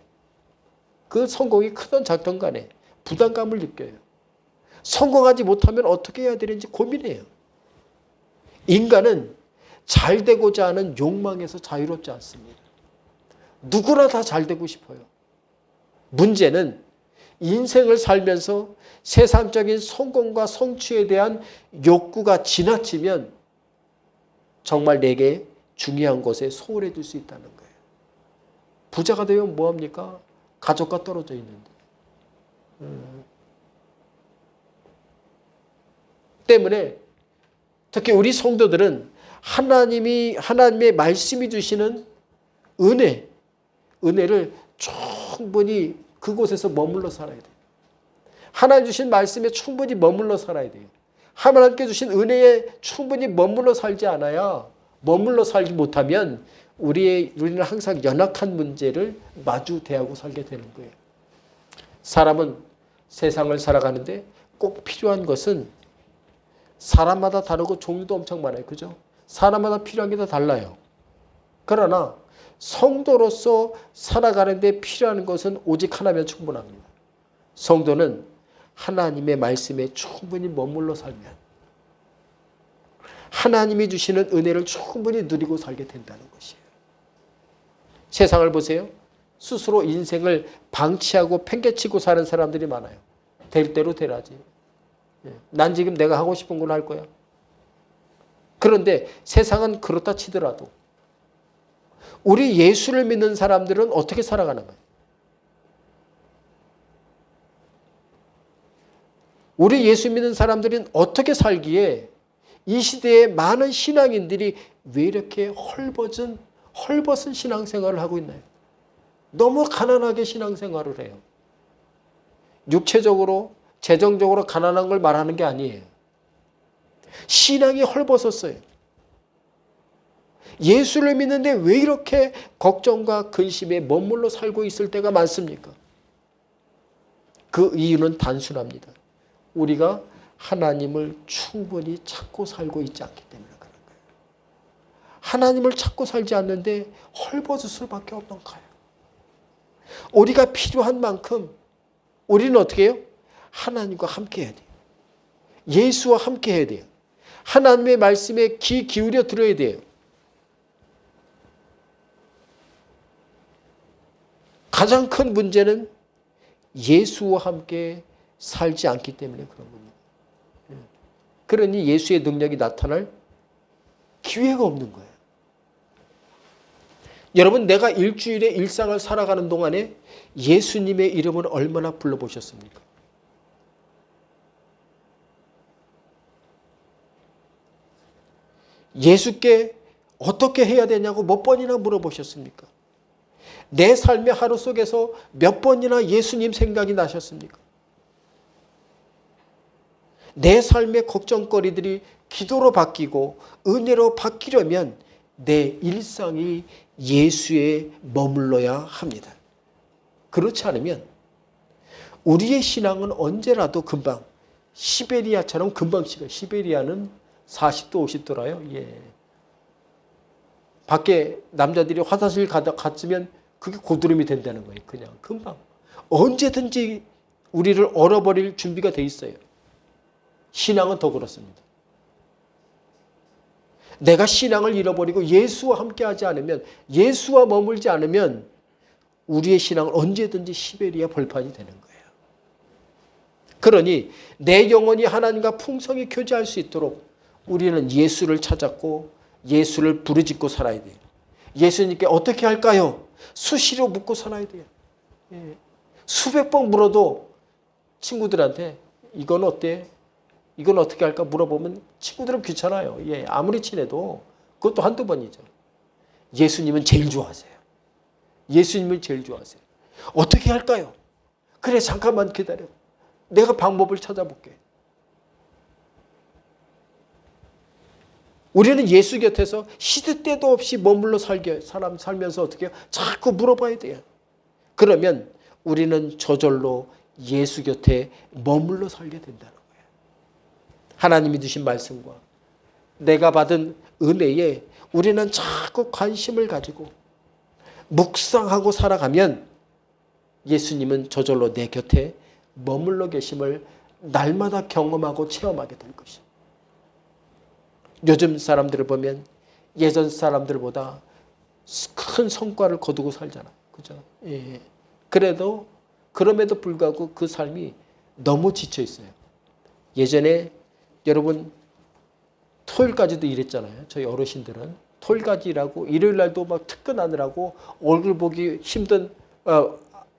그 성공이 크든 작든 간에 부담감을 느껴요. 성공하지 못하면 어떻게 해야 되는지 고민해요. 인간은 잘 되고자 하는 욕망에서 자유롭지 않습니다. 누구나 다 잘 되고 싶어요. 문제는 인생을 살면서 세상적인 성공과 성취에 대한 욕구가 지나치면 정말 내게 중요한 것에 소홀해질 수 있다는 거예요. 부자가 되면 뭐합니까? 가족과 떨어져 있는데. 때문에 특히 우리 성도들은 하나님의 말씀이 주시는 은혜를 충분히 그곳에서 머물러 살아야 돼요. 하나님 주신 말씀에 충분히 머물러 살아야 돼요. 하나님께 주신 은혜에 충분히 머물러 살지 않아야 머물러 살지 못하면 우리는 항상 연약한 문제를 마주 대하고 살게 되는 거예요. 사람은 세상을 살아가는데 꼭 필요한 것은 사람마다 다르고 종류도 엄청 많아요. 그죠? 사람마다 필요한 게 다 달라요. 그러나 성도로서 살아가는데 필요한 것은 오직 하나면 충분합니다. 성도는 하나님의 말씀에 충분히 머물러 살면 하나님이 주시는 은혜를 충분히 누리고 살게 된다는 것이에요. 세상을 보세요. 스스로 인생을 방치하고 팽개치고 사는 사람들이 많아요. 될 대로 되라지. 난 지금 내가 하고 싶은 걸 할 거야. 그런데 세상은 그렇다 치더라도 우리 예수를 믿는 사람들은 어떻게 살아가는 거예요? 우리 예수 믿는 사람들은 어떻게 살기에 이 시대에 많은 신앙인들이 왜 이렇게 헐벗은 신앙생활을 하고 있나요? 너무 가난하게 신앙생활을 해요. 육체적으로, 재정적으로 가난한 걸 말하는 게 아니에요. 신앙이 헐벗었어요. 예수를 믿는데 왜 이렇게 걱정과 근심에 머물러 살고 있을 때가 많습니까? 그 이유는 단순합니다. 우리가 하나님을 충분히 찾고 살고 있지 않기 때문에 그런 거예요. 하나님을 찾고 살지 않는데 헐벗을 수밖에 없는 거예요. 우리가 필요한 만큼 우리는 어떻게 해요? 하나님과 함께 해야 돼요. 예수와 함께 해야 돼요. 하나님의 말씀에 귀 기울여 들어야 돼요. 가장 큰 문제는 예수와 함께 살지 않기 때문에 그런 겁니다. 그러니 예수의 능력이 나타날 기회가 없는 거예요. 여러분, 내가 일주일의 일상을 살아가는 동안에 예수님의 이름을 얼마나 불러보셨습니까? 예수께 어떻게 해야 되냐고 몇 번이나 물어보셨습니까? 내 삶의 하루 속에서 몇 번이나 예수님 생각이 나셨습니까? 내 삶의 걱정거리들이 기도로 바뀌고 은혜로 바뀌려면 내 일상이 예수에 머물러야 합니다. 그렇지 않으면 우리의 신앙은 언제라도 금방 시베리아처럼 금방 식어요. 시베리아는 40도 50도라요. 예. 밖에 남자들이 화장실 갔으면 그게 고드름이 된다는 거예요. 그냥 금방. 언제든지 우리를 얼어버릴 준비가 돼 있어요. 신앙은 더 그렇습니다. 내가 신앙을 잃어버리고 예수와 함께하지 않으면, 예수와 머물지 않으면 우리의 신앙은 언제든지 시베리아 벌판이 되는 거예요. 그러니 내 영혼이 하나님과 풍성히 교제할 수 있도록 우리는 예수를 찾았고 예수를 부르짖고 살아야 돼요. 예수님께 어떻게 할까요? 수시로 묻고 살아야 돼요. 수백 번 물어도 친구들한테 이건 어때? 이건 어떻게 할까 물어보면 친구들은 귀찮아요. 예, 아무리 친해도 그것도 한두 번이죠. 예수님은 제일 좋아하세요. 예수님을 제일 좋아하세요. 어떻게 할까요? 그래, 잠깐만 기다려. 내가 방법을 찾아볼게. 우리는 예수 곁에서 시도 때도 없이 머물러 살면서 어떻게 해요? 자꾸 물어봐야 돼요. 그러면 우리는 저절로 예수 곁에 머물러 살게 된다는 거예요. 하나님이 주신 말씀과 내가 받은 은혜에 우리는 자꾸 관심을 가지고 묵상하고 살아가면 예수님은 저절로 내 곁에 머물러 계심을 날마다 경험하고 체험하게 될 것이에요. 요즘 사람들을 보면 예전 사람들보다 큰 성과를 거두고 살잖아. 그죠? 예. 그럼에도 불구하고 그 삶이 너무 지쳐 있어요. 예전에 여러분 토요일까지도 일했잖아요. 저희 어르신들은 토요일까지 일하고 일요일 날도 막 특근하느라고 얼굴 보기 힘든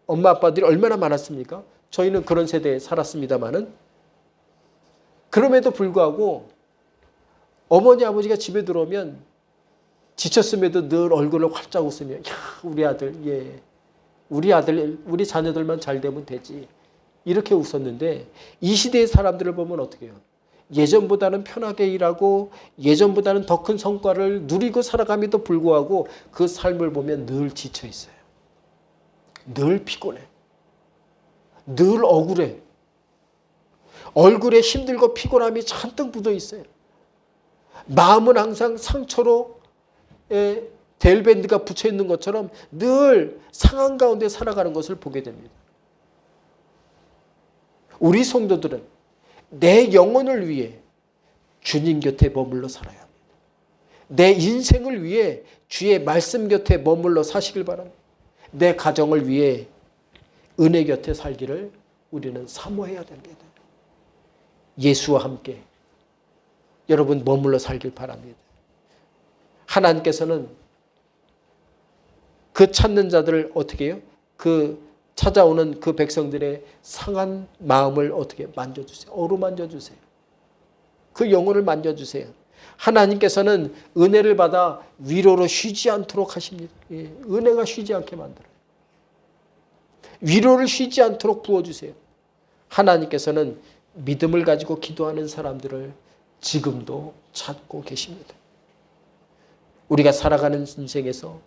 엄마 아빠들이 얼마나 많았습니까? 저희는 그런 세대에 살았습니다마는 그럼에도 불구하고 어머니 아버지가 집에 들어오면 지쳤음에도 늘 얼굴을 활짝 웃으며 야, 우리 아들, 예, 우리 자녀들만 잘 되면 되지, 이렇게 웃었는데 이 시대의 사람들을 보면 어떻게 해요? 예전보다는 편하게 일하고 예전보다는 더 큰 성과를 누리고 살아감에도 불구하고 그 삶을 보면 늘 지쳐 있어요. 늘 피곤해. 늘 억울해. 얼굴에 힘들고 피곤함이 잔뜩 묻어 있어요. 마음은 항상 상처로 델밴드가 붙여 있는 것처럼 늘 상한 가운데 살아가는 것을 보게 됩니다. 우리 성도들은 내 영혼을 위해 주님 곁에 머물러 살아야 합니다. 내 인생을 위해 주의 말씀 곁에 머물러 사시길 바랍니다. 내 가정을 위해 은혜 곁에 살기를 우리는 사모해야 됩니다. 예수와 함께 여러분 머물러 살길 바랍니다. 하나님께서는 그 찾는 자들을 어떻게 해요? 그 찾아오는 그 백성들의 상한 마음을 어떻게 만져주세요. 어루만져주세요. 그 영혼을 만져주세요. 하나님께서는 은혜를 받아 위로로 쉬지 않도록 하십니다. 예, 은혜가 쉬지 않게 만들어요. 위로를 쉬지 않도록 부어주세요. 하나님께서는 믿음을 가지고 기도하는 사람들을 지금도 찾고 계십니다. 우리가 살아가는 인생에서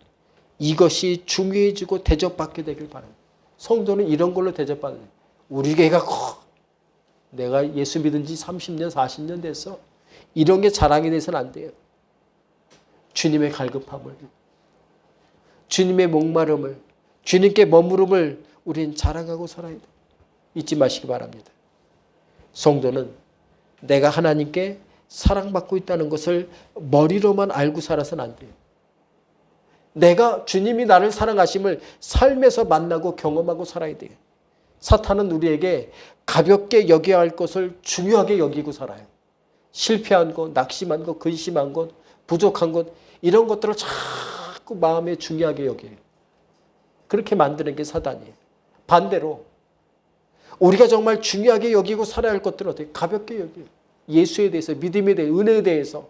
이것이 중요해지고 대접받게 되길 바랍니다. 성도는 이런 걸로 대접받아요. 우리 교회가 내가 예수 믿은 지 30년 40년 됐어. 이런 게 자랑이 돼서는 안 돼요. 주님의 갈급함을, 주님의 목마름을, 주님께 머무름을 우리는 자랑하고 살아야 돼요. 잊지 마시기 바랍니다. 성도는 내가 하나님께 사랑받고 있다는 것을 머리로만 알고 살아서는 안 돼요. 내가 주님이 나를 사랑하심을 삶에서 만나고 경험하고 살아야 돼요. 사탄은 우리에게 가볍게 여겨야 할 것을 중요하게 여기고 살아요. 실패한 것, 낙심한 것, 근심한 것, 부족한 것, 이런 것들을 자꾸 마음에 중요하게 여겨요. 그렇게 만드는 게 사단이에요. 반대로 우리가 정말 중요하게 여기고 살아야 할 것들을 어떻게 가볍게 여겨요. 예수에 대해서, 믿음에 대해서, 은혜에 대해서,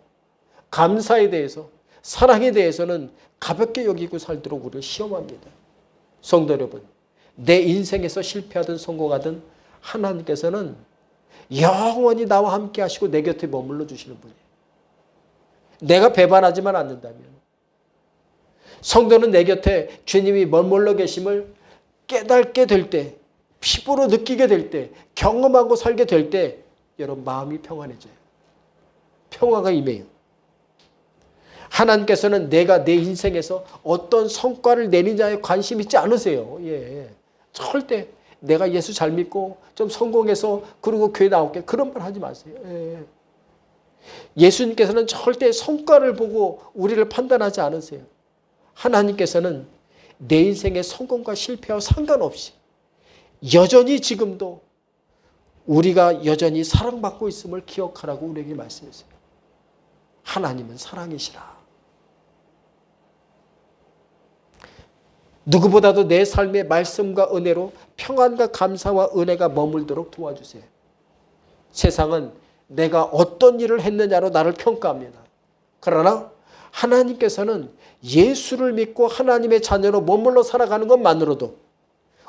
감사에 대해서, 사랑에 대해서는 가볍게 여기고 살도록 우리를 시험합니다. 성도 여러분, 내 인생에서 실패하든 성공하든 하나님께서는 영원히 나와 함께 하시고 내 곁에 머물러 주시는 분이에요. 내가 배반하지만 않는다면, 성도는 내 곁에 주님이 머물러 계심을 깨닫게 될 때, 피부로 느끼게 될 때, 경험하고 살게 될 때 여러분 마음이 평안해져요. 평화가 임해요. 하나님께서는 내가 내 인생에서 어떤 성과를 내느냐에 관심 있지 않으세요. 예. 절대 내가 예수 잘 믿고 좀 성공해서 그리고 교회 나올게, 그런 말 하지 마세요. 예. 예수님께서는 절대 성과를 보고 우리를 판단하지 않으세요. 하나님께서는 내 인생의 성공과 실패와 상관없이 여전히 지금도 우리가 여전히 사랑받고 있음을 기억하라고 우리에게 말씀했어요. 하나님은 사랑이시라. 누구보다도 내 삶의 말씀과 은혜로 평안과 감사와 은혜가 머물도록 도와주세요. 세상은 내가 어떤 일을 했느냐로 나를 평가합니다. 그러나 하나님께서는 예수를 믿고 하나님의 자녀로 머물러 살아가는 것만으로도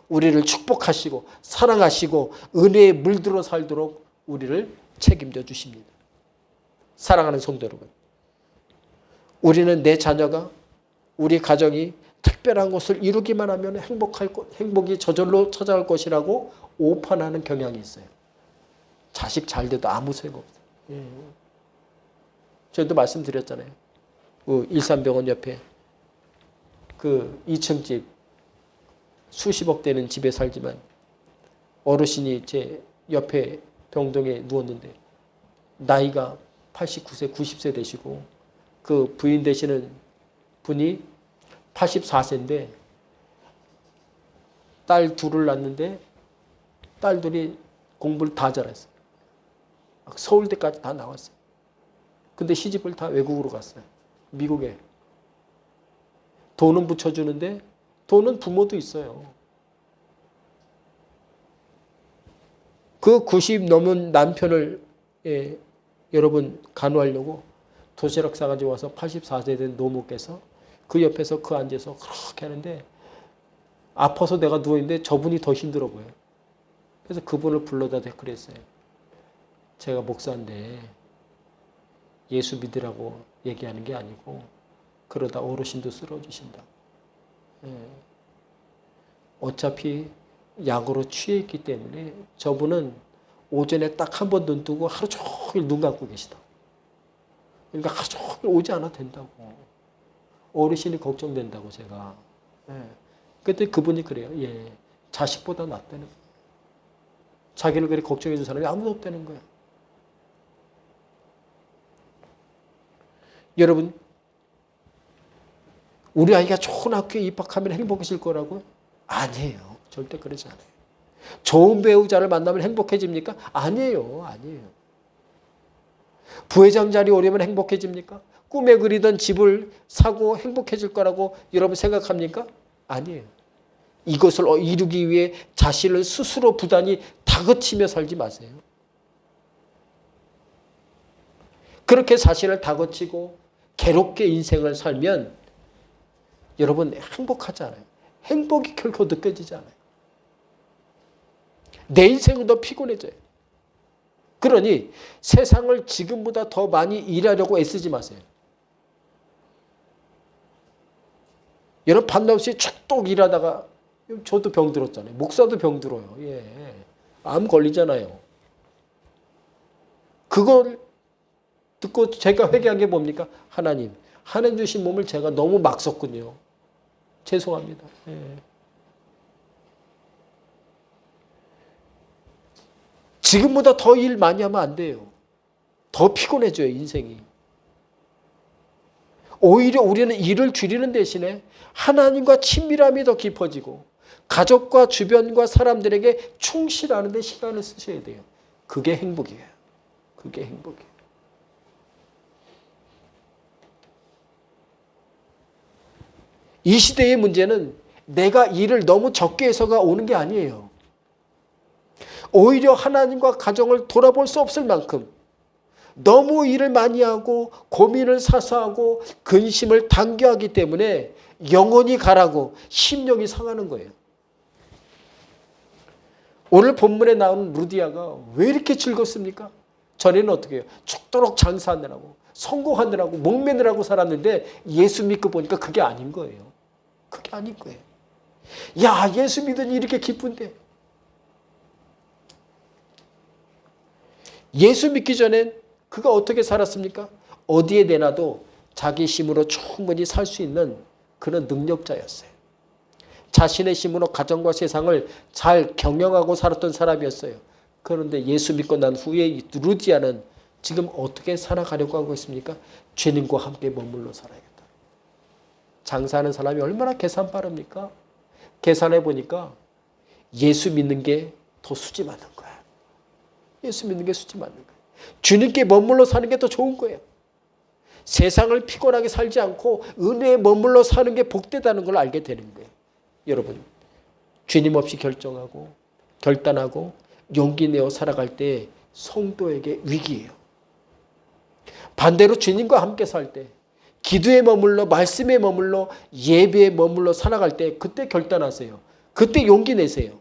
우리를 축복하시고 사랑하시고 은혜에 물들어 살도록 우리를 책임져 주십니다. 사랑하는 성도 여러분, 우리는 내 자녀가, 우리 가정이 특별한 것을 이루기만 하면 행복이 저절로 찾아올 것이라고 오판하는 경향이 있어요. 자식 잘 돼도 아무 소용 없어요. 저도 말씀드렸잖아요. 일산병원 옆에 그 2층 집, 수십억 되는 집에 살지만 어르신이 제 옆에 병동에 누웠는데 나이가 89세, 90세 되시고 그 부인 되시는 분이 84세인데 딸 둘을 낳았는데 딸들이 공부를 다 잘했어요. 서울대까지 다 나왔어요. 근데 시집을 다 외국으로 갔어요. 미국에. 돈은 붙여주는데 돈은 부모도 있어요. 그 90 넘은 남편을 여러분 간호하려고 도시락 싸가지고 와서 84세 된 노모께서 그 옆에서 그 앉아서 그렇게 하는데 아파서 내가 누워있는데 저분이 더 힘들어 보여요. 그래서 그분을 불러다 그랬어요. 제가 목사인데 예수 믿으라고 얘기하는 게 아니고 그러다 어르신도 쓰러지신다. 어차피 약으로 취해 있기 때문에 저분은 오전에 딱 한 번 눈 뜨고 하루 종일 눈 감고 계시다. 그러니까 하루 종일 오지 않아도 된다고. 어르신이 걱정된다고 제가. 그때 그분이 그래요. 자식보다 낫다는 거예요. 자기를 그렇게 걱정해 준 사람이 아무도 없다는 거예요. 여러분, 우리 아이가 좋은 학교에 입학하면 행복해질 거라고요? 아니에요. 절대 그러지 않아요. 좋은 배우자를 만나면 행복해집니까? 아니에요. 아니에요. 부회장 자리 오려면 행복해집니까? 꿈에 그리던 집을 사고 행복해질 거라고 여러분 생각합니까? 아니에요. 이것을 이루기 위해 자신을 스스로 부단히 다그치며 살지 마세요. 그렇게 자신을 다그치고 괴롭게 인생을 살면 여러분 행복하지 않아요. 행복이 결코 느껴지지 않아요. 내 인생은 더 피곤해져요. 그러니 세상을 지금보다 더 많이 일하려고 애쓰지 마세요. 여러분 밤낮없이 축독 일하다가 저도 병 들었잖아요. 목사도 병 들어요. 암 걸리잖아요. 그걸 듣고 제가 회개한 게 뭡니까? 하나님 주신 몸을 제가 너무 막 썼군요. 죄송합니다. 지금보다 더 일 많이 하면 안 돼요. 더 피곤해져요, 인생이. 오히려 우리는 일을 줄이는 대신에 하나님과 친밀함이 더 깊어지고 가족과 주변과 사람들에게 충실하는 데 시간을 쓰셔야 돼요. 그게 행복이에요. 그게 행복이에요. 이 시대의 문제는 내가 일을 너무 적게 해서가 오는 게 아니에요. 오히려 하나님과 가정을 돌아볼 수 없을 만큼 너무 일을 많이 하고 고민을 사서하고 근심을 당겨하기 때문에 영혼이 가라고 심령이 상하는 거예요. 오늘 본문에 나오는 루디아가 왜 이렇게 즐겁습니까? 전에는 어떻게 해요? 죽도록 장사하느라고 성공하느라고 목매느라고 살았는데 예수 믿고 보니까 그게 아닌 거예요. 그게 아닌 거예요. 야, 예수 믿으니 이렇게 기쁜데. 예수 믿기 전엔 그가 어떻게 살았습니까? 어디에 내놔도 자기 힘으로 충분히 살 수 있는 그런 능력자였어요. 자신의 힘으로 가정과 세상을 잘 경영하고 살았던 사람이었어요. 그런데 예수 믿고 난 후에 루디아는 지금 어떻게 살아가려고 하고 있습니까? 주님과 함께 머물러 살아야겠다. 장사하는 사람이 얼마나 계산 빠릅니까? 계산해 보니까 예수 믿는 게 더 수지 맞는 거야. 예수 믿는 게 수지 맞는 거야. 주님께 머물러 사는 게 더 좋은 거예요. 세상을 피곤하게 살지 않고 은혜에 머물러 사는 게 복되다는 걸 알게 되는 거예요. 여러분, 주님 없이 결정하고 결단하고 용기 내어 살아갈 때 성도에게 위기예요. 반대로 주님과 함께 살 때, 기도에 머물러 말씀에 머물러 예배에 머물러 살아갈 때 그때 결단하세요. 그때 용기 내세요.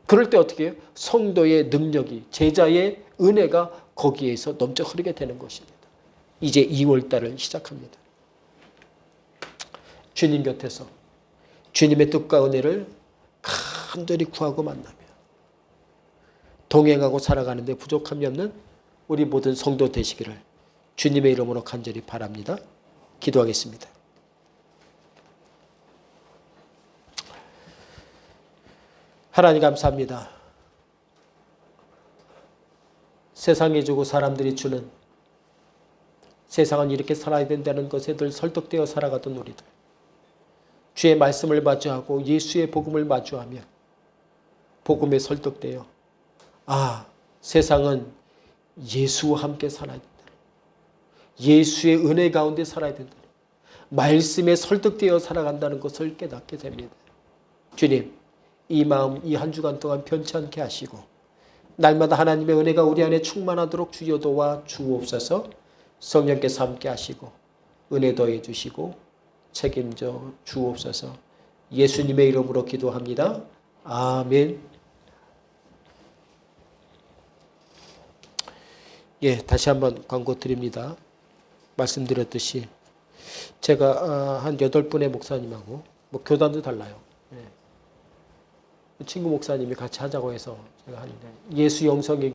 그럴 때 어떻게 해요? 성도의 능력이, 제자의 은혜가 거기에서 넘쳐 흐르게 되는 것입니다. 이제 2월달을 시작합니다. 주님 곁에서 주님의 뜻과 은혜를 간절히 구하고 만나며 동행하고 살아가는 데 부족함이 없는 우리 모든 성도 되시기를 주님의 이름으로 간절히 바랍니다. 기도하겠습니다. 하나님 감사합니다. 세상이 주고 사람들이 주는, 세상은 이렇게 살아야 된다는 것에 늘 설득되어 살아가던 우리들, 주의 말씀을 마주하고 예수의 복음을 마주하며 복음에 설득되어 세상은 예수와 함께 살아야 된다. 예수의 은혜 가운데 살아야 된다. 말씀에 설득되어 살아간다는 것을 깨닫게 됩니다. 주님, 이 마음 이 한 주간 동안 변치 않게 하시고 날마다 하나님의 은혜가 우리 안에 충만하도록 주여 도와 주옵소서. 성령께서 함께 하시고 은혜 더해 주시고 책임져 주옵소서. 예수님의 이름으로 기도합니다. 아멘. 다시 한번 광고 드립니다. 말씀드렸듯이 제가 한 8분의 목사님하고 교단도 달라요. 친구 목사님이 같이 하자고 해서 제가 하는데 예수 영성의